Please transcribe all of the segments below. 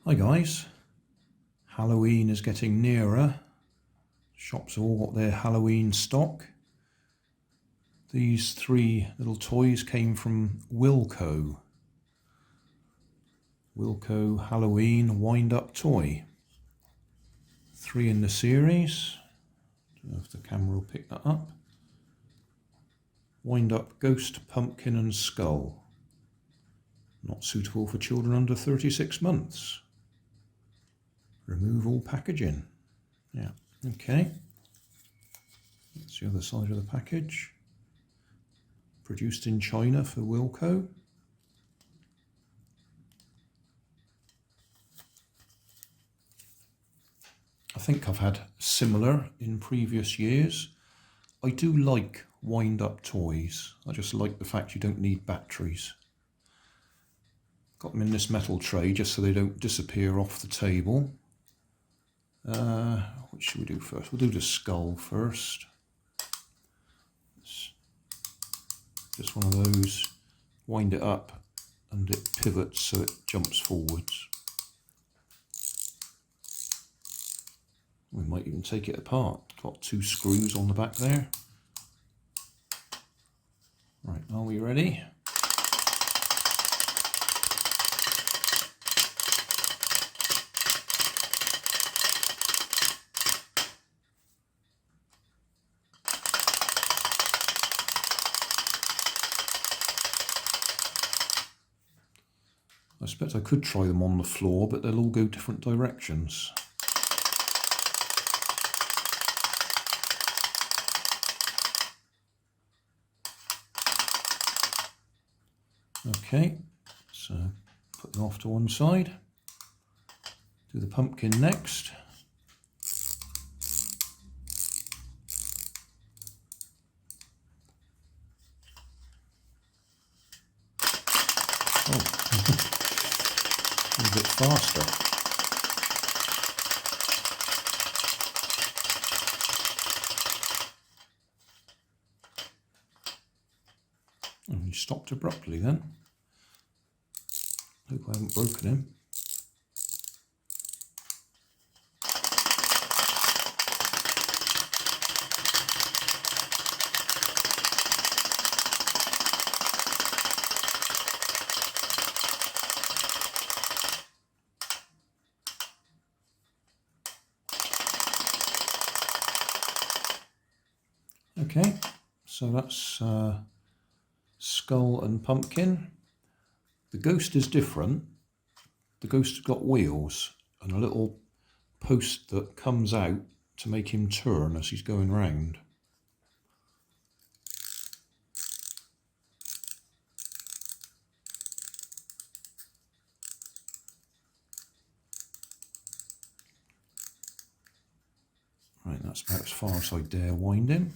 Hi guys, Halloween is getting nearer. Shops have all got their Halloween stock. These three little toys came from Wilko. Wilko Halloween wind-up toy. 3 in the series. Don't know if the camera will pick that up. Wind-up ghost, pumpkin and skull. Not suitable for children under 36 months. Remove all packaging. Yeah, okay. That's the other side of the package. Produced in China for Wilko. I think I've had similar in previous years. I do like wind-up toys. I just like the fact you don't need batteries. Got them in this metal tray just so they don't disappear off the table. What should we do first? We'll do the skull first. It's just one of those, wind it up and it pivots so it jumps forwards. We might even take it apart. Got 2 screws on the back there. Right, are we ready? I expect I could try them on the floor, but they'll all go different directions. Okay, so put them off to one side. Do the pumpkin next. Oh, a bit faster. And he stopped abruptly then. Hope I haven't broken him. Okay, so that's skull and pumpkin. The ghost is different. The ghost has got wheels and a little post that comes out to make him turn as he's going round. Right, that's about as far as I dare wind him.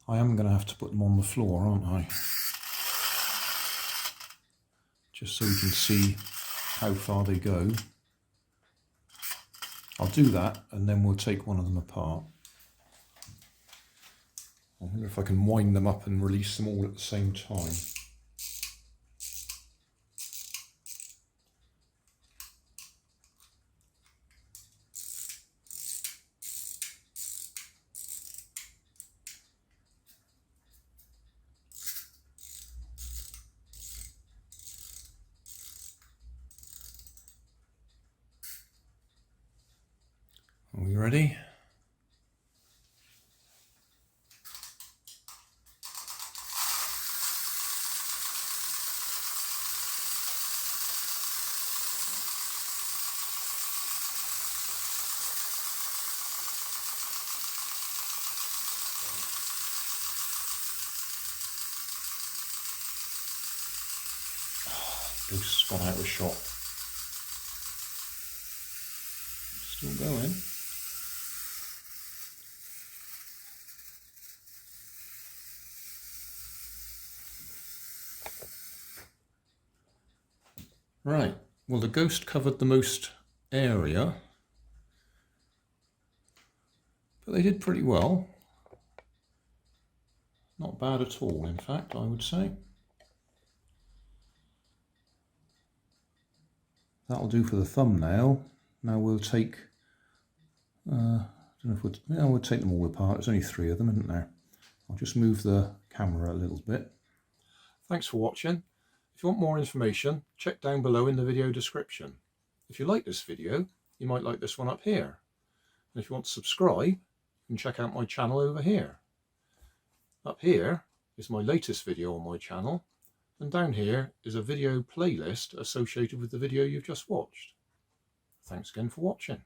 I am going to have to put them on the floor, aren't I? Just so you can see how far they go. I'll do that and then we'll take one of them apart. I wonder if I can wind them up and release them all at the same time. Are we ready? Ghost's gone out of shot. Still going. Right, well the ghost covered the most area, but they did pretty well. Not bad at all, in fact, I would say. That'll do for the thumbnail. Now we'll take, I don't know if we'll take them all apart. There's only 3 of them, isn't there? I'll just move the camera a little bit. Thanks for watching. If you want more information, check down below in the video description. If you like this video, you might like this one up here. And if you want to subscribe, you can check out my channel over here. Up here is my latest video on my channel, and down here is a video playlist associated with the video you've just watched. Thanks again for watching.